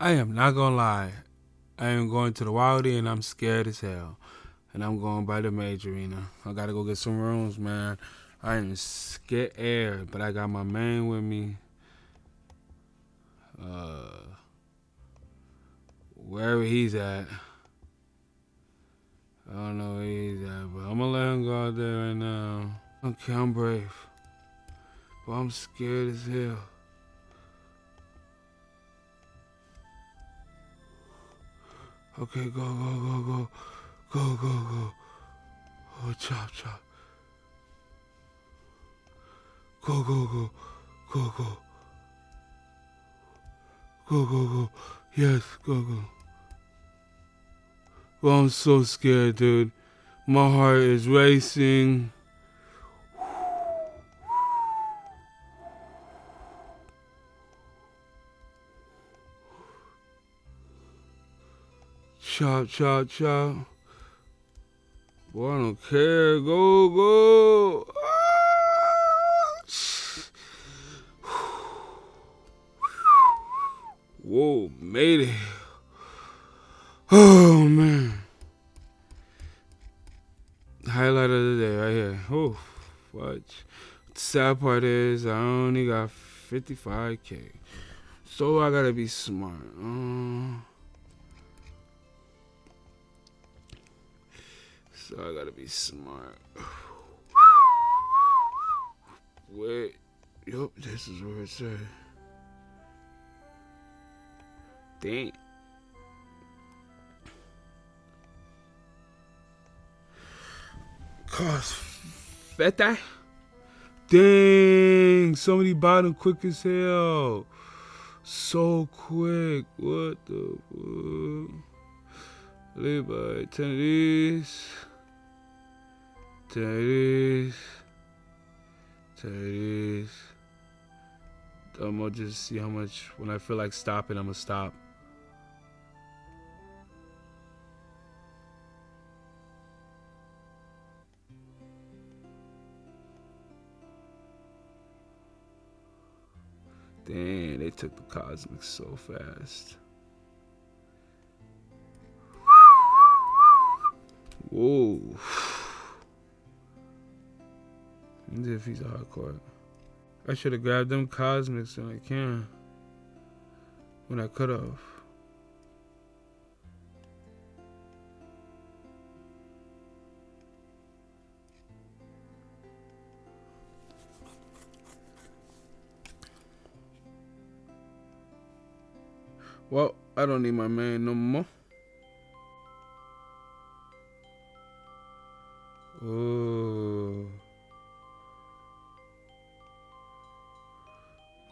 I am not gonna lie. I am going to the Wildy and I'm scared as hell. And I'm going by the major arena. I gotta go get some rooms, man. I am scared, but I got my man with me. Wherever he's at. I don't know where he's at, but I'm gonna let him go out there right now. Okay, I'm brave. But I'm scared as hell. Okay, go, go, go, go. Go, go, go. Oh, chop, chop. Go, go, go. Go, go. Go, go, go. Yes, go, go. Well, I'm so scared, dude. My heart is racing. Chop, chop, chop. Boy, I don't care. Go, go. Whoa, made it. Oh, man. Highlight of the day right here. Oh, fudge. The sad part is I only got 55K. So I gotta be smart. So I gotta be smart. Wait. Yup, this is where it's at. Dang. Cost 50? Dang, somebody bought them quick as hell. So quick. What the fuck? Leave by 10 of these. 10 of these. 10 of these. I'm gonna just see how much. When I feel like stopping, I'm gonna stop. Damn, they took the cosmic so fast. Whoa. Wonder if he's a hardcore. I should have grabbed them cosmics when I can. When I could have. Well, I don't need my man no more. Oh.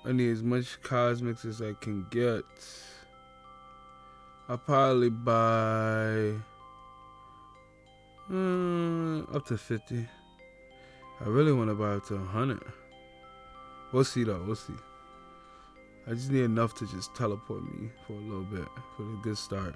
I need as much cosmics as I can get. I'll probably buy up to 50. I really want to buy up to 100. We'll see though, we'll see. I just need enough to just teleport me for a little bit, for a good start.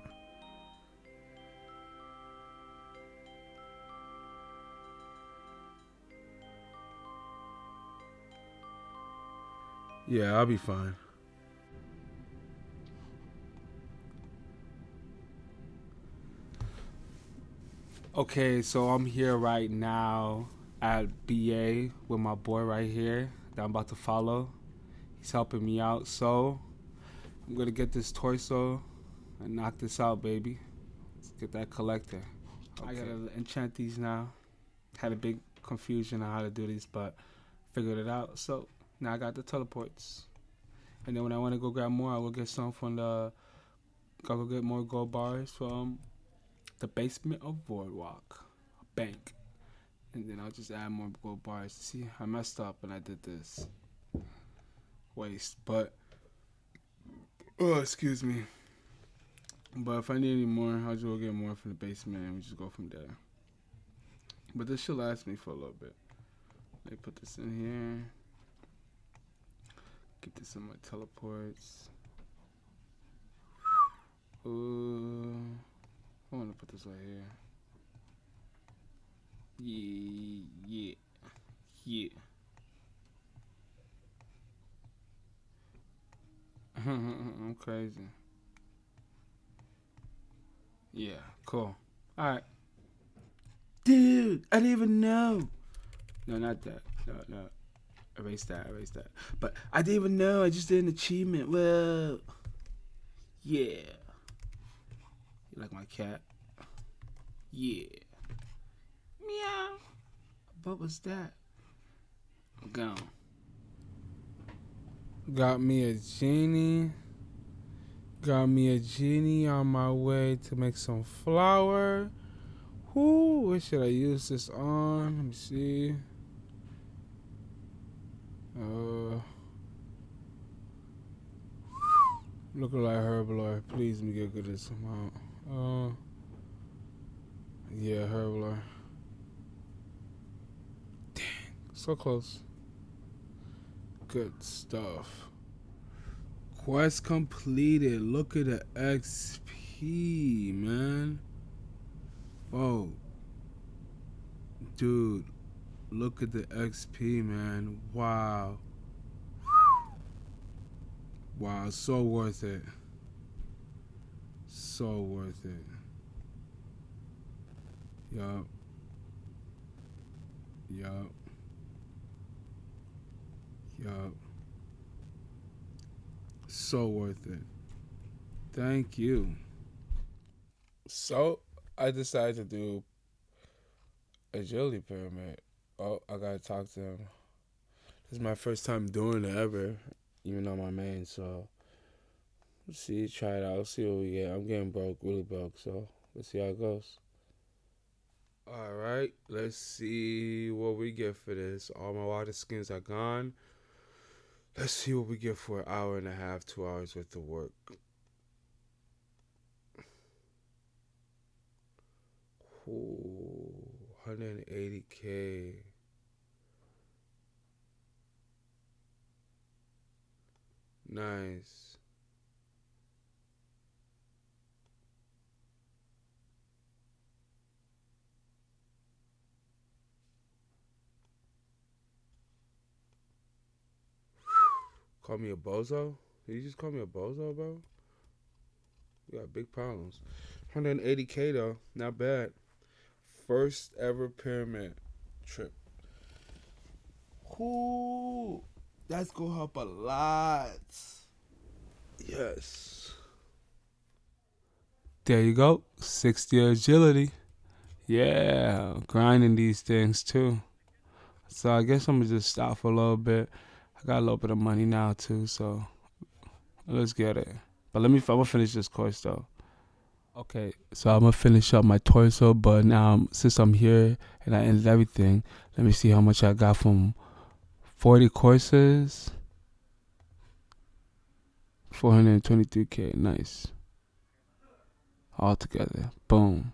Yeah, I'll be fine. Okay, so I'm here right now at BA with my boy right here that I'm about to follow. He's helping me out, so I'm gonna get this torso and knock this out, baby. Let's get that collector. Okay. I gotta enchant these now. Had a big confusion on how to do these, but figured it out. So now I got the teleports. And then when I want to go grab more, I will get some from the. I'll go get more gold bars from the basement of Boardwalk Bank. And then I'll just add more gold bars. See, I messed up when I did this. Waste, but. Oh, excuse me. But if I need any more, I'll just go get more from the basement and we just go from there. But this should last me for a little bit. Let me put this in here. Get this in my teleports. Ooh, I want to put this right here. Yeah. I'm crazy. Yeah, cool. All right. Dude, I didn't even know. No, not that. No, no. Erase that, erase that. But I didn't even know. I just did an achievement. Well, yeah. You like my cat? Yeah. Meow. What was that? I'm gone. Got me a genie. Got me a genie on my way to make some flour. Whoo, what should I use this on? Let me see. Looking like Herbalife. Please let me get good at this amount. Yeah, Herbalife. Dang, so close. Good stuff. Quest completed. Look at the XP, man. Oh, dude, look at the XP, man. Wow. Wow, so worth it. So worth it. Yup. Yup. Yup. So worth it. Thank you. So, I decided to do agility pyramid. Oh, I gotta talk to him. This is my first time doing it ever, even on my main, so let's see, try it out, let's see what we get. I'm getting broke, really broke, so let's see how it goes. Alright, let's see what we get for this. All my water skins are gone. Let's see what we get for an hour and a half, 2 hours worth of work. Ooh, 180K. Nice. Call me a bozo? Did you just call me a bozo, bro? We got big problems. 180K though, not bad. First ever pyramid trip. Ooh, that's gonna help a lot. Yes. There you go. 60 agility. Yeah, grinding these things too. So I guess I'm gonna just stop for a little bit. I got a little bit of money now too, so let's get it. But I'm gonna finish this course though. Okay, so I'm gonna finish up my torso, but now since I'm here and I ended everything, let me see how much I got from 40 courses. 423K, nice. All together, boom.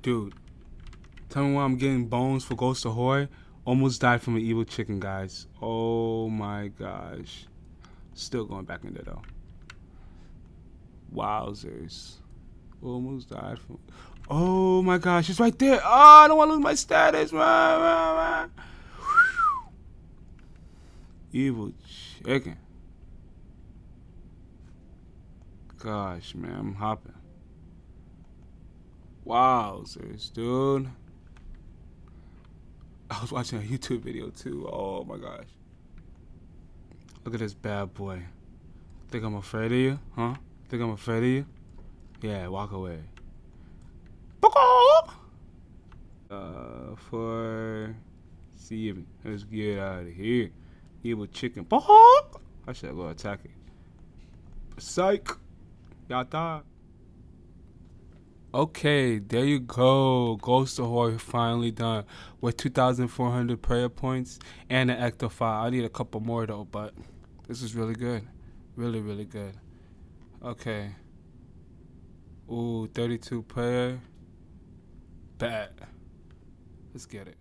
Dude, tell me why I'm getting bones for Ghost Ahoy. Almost died from an evil chicken, guys. Oh my gosh. Still going back in there though. Wowzers. Almost died from. Oh my gosh, it's right there. Oh, I don't want to lose my status. Evil chicken. Gosh, man, I'm hopping. Wowzers, dude. I was watching a YouTube video too. Oh my gosh. Look at this bad boy. Think I'm afraid of you? Huh? Think I'm afraid of you? Yeah, walk away. For see, let's get out of here. Evil chicken. I should go attack it. Psych. Y'all thought. Okay, there you go. Ghost Ahoy finally done with 2,400 prayer points and an Ecto file. I need a couple more though, but this is really good. Really, really good. Okay. Ooh, 32 prayer. Bad. Let's get it.